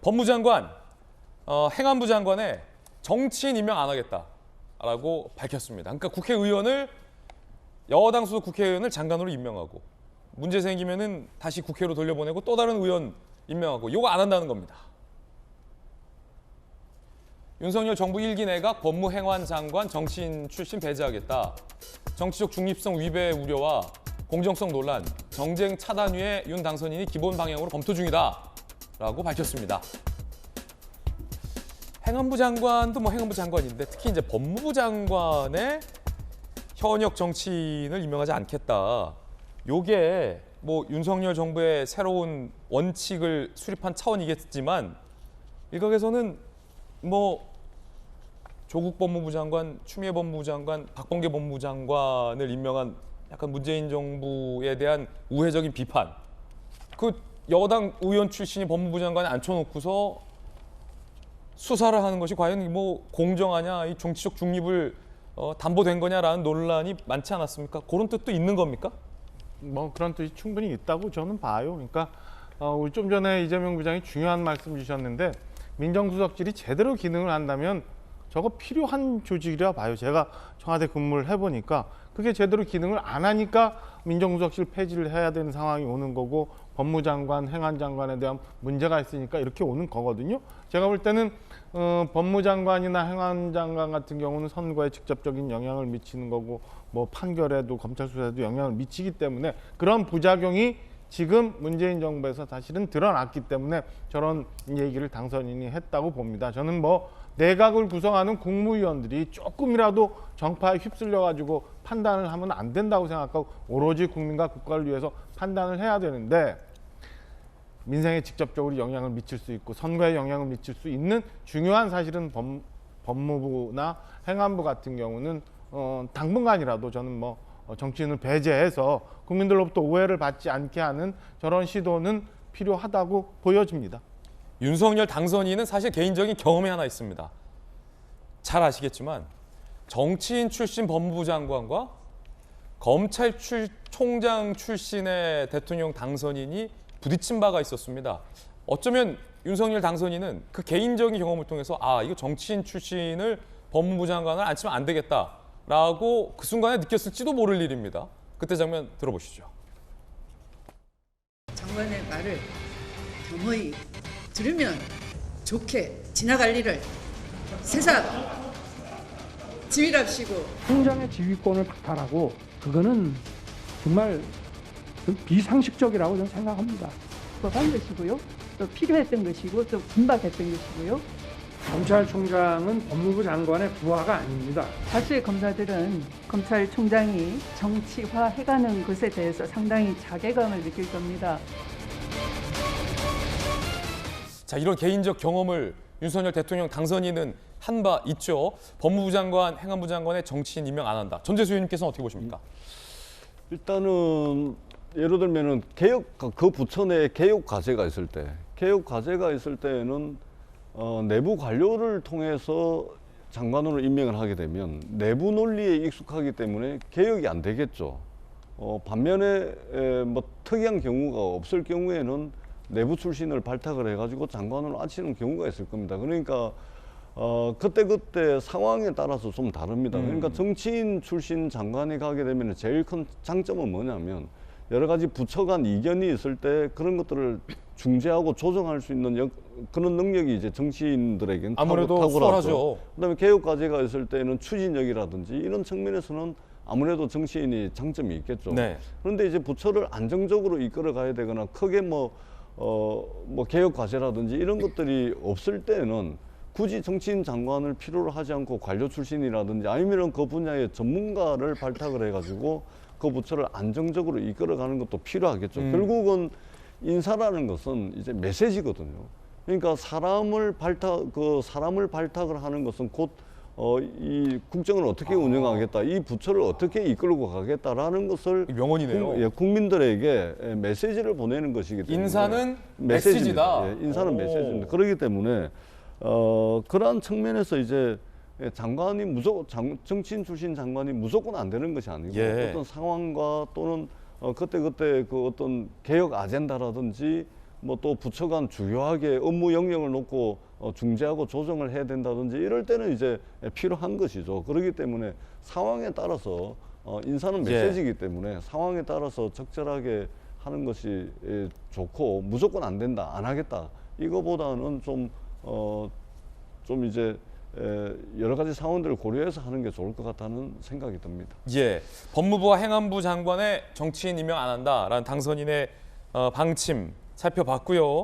법무장관, 행안부 장관에 정치인 임명 안 하겠다라고 밝혔습니다. 그러니까 여당 소속 국회의원을 장관으로 임명하고 문제 생기면은 다시 국회로 돌려보내고 또 다른 의원 임명하고 요거 안 한다는 겁니다. 윤석열 정부 1기 내각 법무행안장관 정치인 출신 배제하겠다. 정치적 중립성 위배 우려와 공정성 논란, 정쟁 차단 위에 윤 당선인이 기본 방향으로 검토 중이다라고 밝혔습니다. 행안부 장관도 행안부 장관인데 특히 이제 법무부 장관의 현역 정치인을 임명하지 않겠다. 요게 윤석열 정부의 새로운 원칙을 수립한 차원이겠지만 일각에서는 조국 법무부 장관, 추미애 법무부 장관, 박범계 법무부 장관을 임명한 약간 문재인 정부에 대한 우회적인 비판. 그 여당 의원 출신이 법무부 장관에 앉혀놓고서 수사를 하는 것이 과연 공정하냐, 이 정치적 중립을 담보된 거냐라는 논란이 많지 않았습니까? 그런 뜻도 있는 겁니까? 그런 뜻이 충분히 있다고 저는 봐요. 그러니까 우리 좀 전에 이재명 부장이 중요한 말씀 주셨는데 민정수석실이 제대로 기능을 한다면 저거 필요한 조직이라 봐요. 제가 청와대 근무를 해보니까 그게 제대로 기능을 안 하니까 민정수석실 폐지를 해야 되는 상황이 오는 거고 법무장관, 행안장관에 대한 문제가 있으니까 이렇게 오는 거거든요. 제가 볼 때는 법무장관이나 행안장관 같은 경우는 선거에 직접적인 영향을 미치는 거고 판결에도 검찰 수사에도 영향을 미치기 때문에 그런 부작용이 지금 문재인 정부에서 사실은 드러났기 때문에 저런 얘기를 당선인이 했다고 봅니다. 저는 내각을 구성하는 국무위원들이 조금이라도 정파에 휩쓸려 가지고 판단을 하면 안 된다고 생각하고 오로지 국민과 국가를 위해서 판단을 해야 되는데 민생에 직접적으로 영향을 미칠 수 있고 선거에 영향을 미칠 수 있는 중요한 사실은 법무부나 행안부 같은 경우는 당분간이라도 저는 정치인을 배제해서 국민들로부터 오해를 받지 않게 하는 저런 시도는 필요하다고 보여집니다. 윤석열 당선인은 사실 개인적인 경험이 하나 있습니다. 잘 아시겠지만 정치인 출신 법무부 장관과 검찰총장 출신의 대통령 당선인이 부딪힌 바가 있었습니다. 어쩌면 윤석열 당선인은 그 개인적인 경험을 통해서 이거 정치인 출신을 법무부 장관을 앉히면 안 되겠다라고 그 순간에 느꼈을지도 모를 일입니다. 그때 장면 들어보시죠. 장관의 말을 겸허히 들으면 좋게 지나갈 일을 세상 지휘랍시고 총장의 지휘권을 박탈하고 그거는 정말 비상식적이라고 저는 생각합니다. 법한 것이고요. 또 필요했던 것이고 또 긴박했던 것이고요. 검찰총장은 법무부 장관의 부하가 아닙니다. 다수의 검사들은 검찰총장이 정치화해가는 것에 대해서 상당히 자괴감을 느낄 겁니다. 자, 이런 개인적 경험을 윤석열 대통령 당선인은 한 바 있죠. 법무부 장관, 행안부 장관의 정치인 임명 안 한다. 전재수 의원님께서는 어떻게 보십니까? 일단은 예를 들면은 그 부처 내에 개혁 과제가 있을 때는 내부 관료를 통해서 장관으로 임명을 하게 되면 내부 논리에 익숙하기 때문에 개혁이 안 되겠죠. 반면에 특이한 경우가 없을 경우에는 내부 출신을 발탁을 해가지고 장관으로 앉히는 경우가 있을 겁니다. 그러니까 그때 상황에 따라서 좀 다릅니다. 그러니까 정치인 출신 장관이 가게 되면 제일 큰 장점은 뭐냐면 여러 가지 부처 간 이견이 있을 때 그런 것들을 중재하고 조정할 수 있는 그런 능력이 이제 정치인들에게는 아무래도 수월하죠. 그다음에 개혁 과제가 있을 때는 추진력이라든지 이런 측면에서는 아무래도 정치인이 장점이 있겠죠. 네. 그런데 이제 부처를 안정적으로 이끌어 가야 되거나 크게 개혁 과제라든지 이런 것들이 없을 때는 굳이 정치인 장관을 필요로 하지 않고 관료 출신이라든지 아니면 그 분야의 전문가를 발탁을 해가지고 그 부처를 안정적으로 이끌어가는 것도 필요하겠죠. 결국은 인사라는 것은 이제 메시지거든요. 그러니까 사람을 발탁을 하는 것은 곧 이 국정을 어떻게 운영하겠다, 이 부처를 어떻게 이끌고 가겠다라는 것을 명언이네요. 국민들에게 메시지를 보내는 것이기 때문에 인사는 메시지다. 인사는 메시지입니다. 그렇기 때문에 그러한 측면에서 이제 장관이 정치인 출신 장관이 무조건 안 되는 것이 아니고 어떤 상황과 또는 그때 그 어떤 개혁 아젠다라든지 뭐 또 부처 간 주요하게 업무 영역을 놓고 중재하고 조정을 해야 된다든지 이럴 때는 이제 필요한 것이죠. 그렇기 때문에 상황에 따라서 인사는 메시지이기 때문에 상황에 따라서 적절하게 하는 것이 좋고 무조건 안 된다, 안 하겠다 이거보다는 좀 이제 여러 가지 상황들을 고려해서 하는 게 좋을 것 같다는 생각이 듭니다. 예, 법무부와 행안부 장관의 정치인 임명 안 한다라는 당선인의 방침 살펴봤고요.